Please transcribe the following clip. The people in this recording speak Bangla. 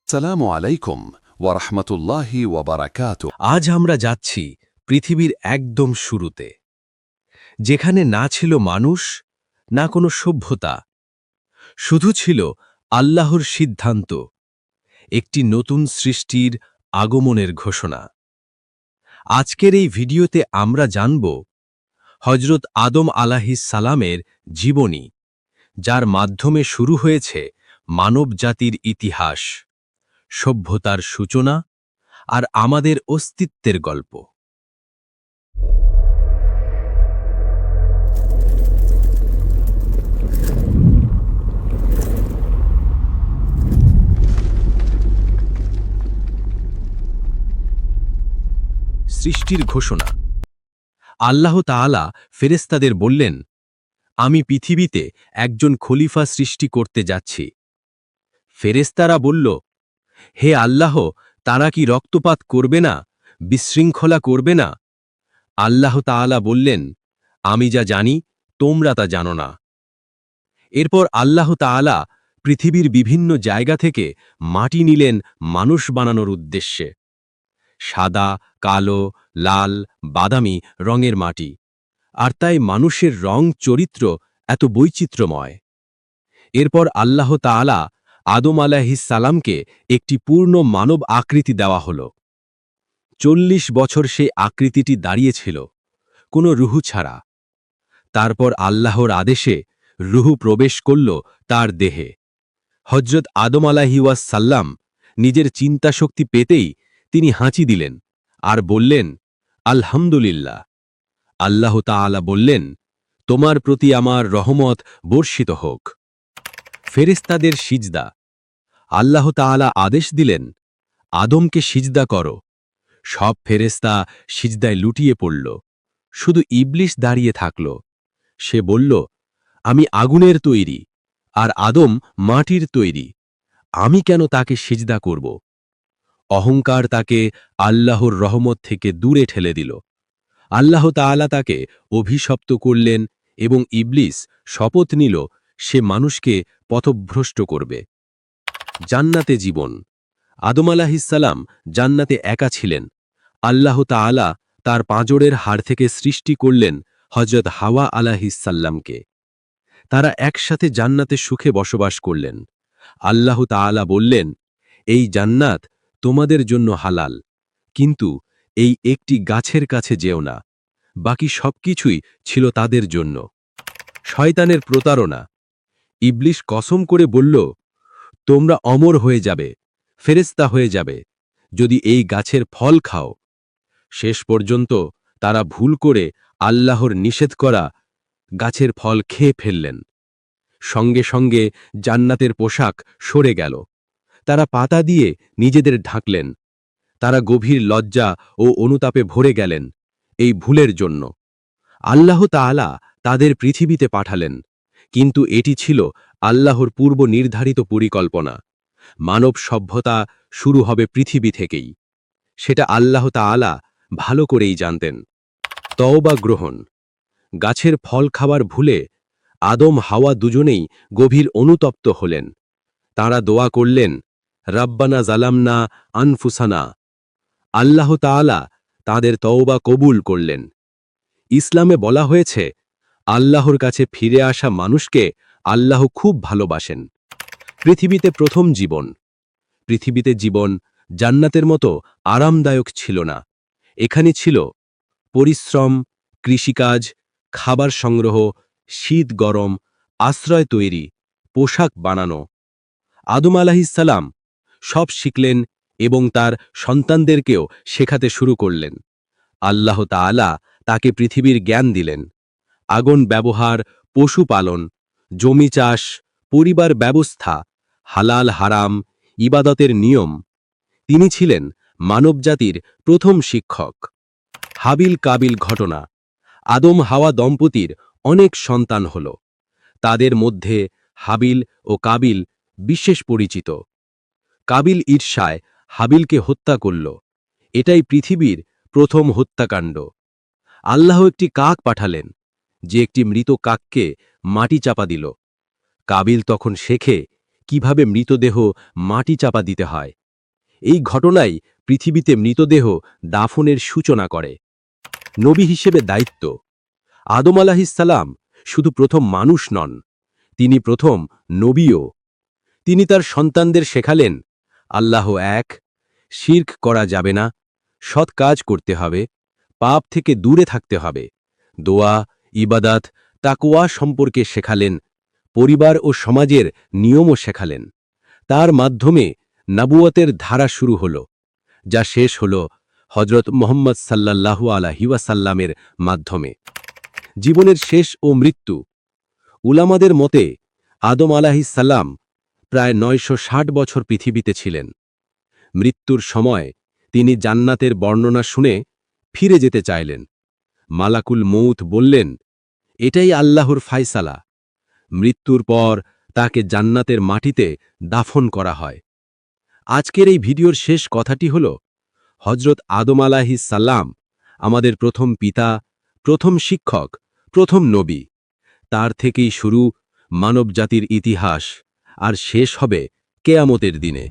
আসসালামু আলাইকুম ওয়া রাহমাতুল্লাহি ওয়া বারাকাতুহু। আজ আমরা যাচ্ছি পৃথিবীর একদম শুরুতে, যেখানে না ছিল মানুষ, না কোনো সভ্যতা, শুধু ছিল আল্লাহর সিদ্ধান্ত, একটি নতুন সৃষ্টির আগমনের ঘোষণা। আজকের এই ভিডিওতে আমরা জানব হজরত আদম আলাহিস সালামের জীবনী, যার মাধ্যমে শুরু হয়েছে মানবজাতির ইতিহাস, সভ্যতার সূচনা আর আমাদের অস্তিত্বের গল্প। সৃষ্টির ঘোষণা। আল্লাহ তাআলা ফেরেশতাদের বললেন, আমি পৃথিবীতে একজন খলিফা সৃষ্টি করতে যাচ্ছি। ফেরেশতারা বলল, হে আল্লাহ, তারা কি রক্তপাত করবে না, বিশৃঙ্খলা করবে না? আল্লাহ তাআলা বললেন, আমি যা জানি তোমরা তা জানো না। এরপর আল্লাহ তাআলা পৃথিবীর বিভিন্ন জায়গা থেকে মাটি নিলেন মানুষ বানানোর উদ্দেশ্যে। সাদা, কালো, লাল, বাদামি রঙের মাটি, আর তাই মানুষের রং চরিত্র এত বৈচিত্র্যময়। এরপর আল্লাহ তাআলা আদম আলাইহিস সালামকে একটি পূর্ণ মানব আকৃতি দেওয়া হল। ৪০ বছর সেই আকৃতিটি দাঁড়িয়েছিল, কোনো রুহু ছাড়া। তারপর আল্লাহর আদেশে রুহু প্রবেশ করল তার দেহে। হজরত আদম আলাইহিস সাল্লাম নিজের চিন্তাশক্তি পেতেই তিনি হাঁচি দিলেন আর বললেন, আলহামদুলিল্লাহ। আল্লাহ তাআলা বললেন, তোমার প্রতি আমার রহমত বর্ষিত হোক। ফেরেশতাদের সিজদা। আল্লাহ তাআলা আদেশ দিলেন, আদমকে সিজদা করো। সব ফেরেশতা সিজদায় লুটিয়ে পড়ল, শুধু ইবলিস দাঁড়িয়ে থাকল। সে বলল, আমি আগুনের তৈরি, আর আদম মাটির তৈরি, আমি কেন তাকে সিজদা করব? অহংকার তাকে আল্লাহর রহমত থেকে দূরে ঠেলে দিল। আল্লাহ তাআলা তাকে অভিশপ্ত করলেন এবং ইবলিস শপথ নিল সে মানুষকে পথভ্রষ্ট করবে। জান্নাতে জীবন। আদম আলাইহিস সালাম জান্নাতে একা ছিলেন। আল্লাহ তাআলা তার পাঁজরের হাড় থেকে সৃষ্টি করলেন হযরত হাওয়া আলাইহিস সালামকে। তারা একসাথে জান্নাতে সুখে বসবাস করলেন। আল্লাহ তাআলা বললেন, এই জান্নাত তোমাদের জন্য হালাল, কিন্তু এই একটি গাছের কাছে যেও না। বাকি সবকিছুই ছিল তাদের জন্য। শয়তানের প্রতারণা। ইবলিস কসম করে বলল, তোমরা অমর হয়ে যাবে, ফেরেশতা হয়ে যাবে, যদি এই গাছের ফল খাও। শেষ পর্যন্ত তারা ভুল করে আল্লাহর নিষেধ করা গাছের ফল খেয়ে ফেললেন। সঙ্গে সঙ্গে জান্নাতের পোশাক সরে গেল। তারা পাতা দিয়ে নিজেদের ঢাকলেন। তারা গভীর লজ্জা ও অনুতাপে ভরে গেলেন এই ভুলের জন্য। আল্লাহ তাআলা তাদের পৃথিবীতে পাঠালেন, কিন্তু এটি ছিল আল্লাহর পূর্ব নির্ধারিত পরিকল্পনা। মানব সভ্যতা শুরু হবে পৃথিবী থেকেই, সেটা আল্লাহ তাআলা ভালো করেই জানতেন। তওবা গ্রহণ। গাছের ফল খাবার ভুলে আদম হাওয়া দুজনেই গভীর অনুতপ্ত হলেন। তাঁরা দোয়া করলেন, রাব্বানা জালামনা আনফুসানা। আল্লাহ তাআলা তাঁদের তওবা কবুল করলেন। ইসলামে বলা হয়েছে, আল্লাহর কাছে ফিরে আসা মানুষকে আল্লাহ খুব ভালোবাসেন। পৃথিবীতে প্রথম জীবন। পৃথিবীতে জীবন জান্নাতের মতো আরামদায়ক ছিল না। এখানে ছিল পরিশ্রম, কৃষিকাজ, খাবার সংগ্রহ, শীত গরম, আশ্রয় তৈরি, পোশাক বানানো। আদম আলাইহিস সালাম সব শিখলেন এবং তার সন্তানদেরকেও শেখাতে শুরু করলেন। আল্লাহ তাআলা তাকে পৃথিবীর জ্ঞান দিলেন। আগুন ব্যবহার, পশুপালন, জমি চাষ, পরিবার ব্যবস্থা, হালাল হারাম, ইবাদতের নিয়ম। তিনি ছিলেন মানবজাতির প্রথম শিক্ষক। হাবিল কাবিল ঘটনা। আদম হাওয়া দম্পতির অনেক সন্তান হল। তাদের মধ্যে হাবিল ও কাবিল বিশেষ পরিচিত। কাবিল ঈর্ষায় হাবিলকে হত্যা করল। এটাই পৃথিবীর প্রথম হত্যাকাণ্ড। আল্লাহ একটি কাক পাঠালেন, যে একটি মৃত কাককে মাটি চাপা দিল। কাবিল তখন শেখে কিভাবে মৃতদেহ মাটি চাপা দিতে হয়। এই ঘটনাই পৃথিবীতে মৃতদেহ দাফনের সূচনা করে। নবী হিসেবে দায়িত্ব। আদম আলাহিসাল্লাম শুধু প্রথম মানুষ নন, তিনি প্রথম নবীও। তিনি তার সন্তানদের শেখালেন, আল্লাহ এক, শিরক করা যাবে না, সৎ কাজ করতে হবে, পাপ থেকে দূরে থাকতে হবে। দোয়া, ইবাদাত, তাকওয়া সম্পর্কে শেখালেন, পরিবার ও সমাজের নিয়মও শেখালেন। তার মাধ্যমে নবুয়তের ধারা শুরু হল, যা শেষ হল হজরত মুহাম্মদ সাল্লাল্লাহু আলাইহি ওয়াসাল্লামের মাধ্যমে। জীবনের শেষ ও মৃত্যু। উলামাদের মতে আদম আলাইহিসসালাম প্রায় 960 বছর পৃথিবীতে ছিলেন। মৃত্যুর সময় তিনি জান্নাতের বর্ণনা শুনে ফিরে যেতে চাইলেন। মালাকুল মৌত বললেন, এটাই আল্লাহর ফায়সালা। মৃত্যুর পর তাকে জান্নাতের মাটিতে দাফন করা হয়। আজকের এই ভিডিওর শেষ কথাটি হল, হজরত আদম আলাইহিসসালাম আমাদের প্রথম পিতা, প্রথম শিক্ষক, প্রথম নবী। তার থেকেই শুরু মানবজাতির ইতিহাস, আর শেষ হবে কেয়ামতের দিনে।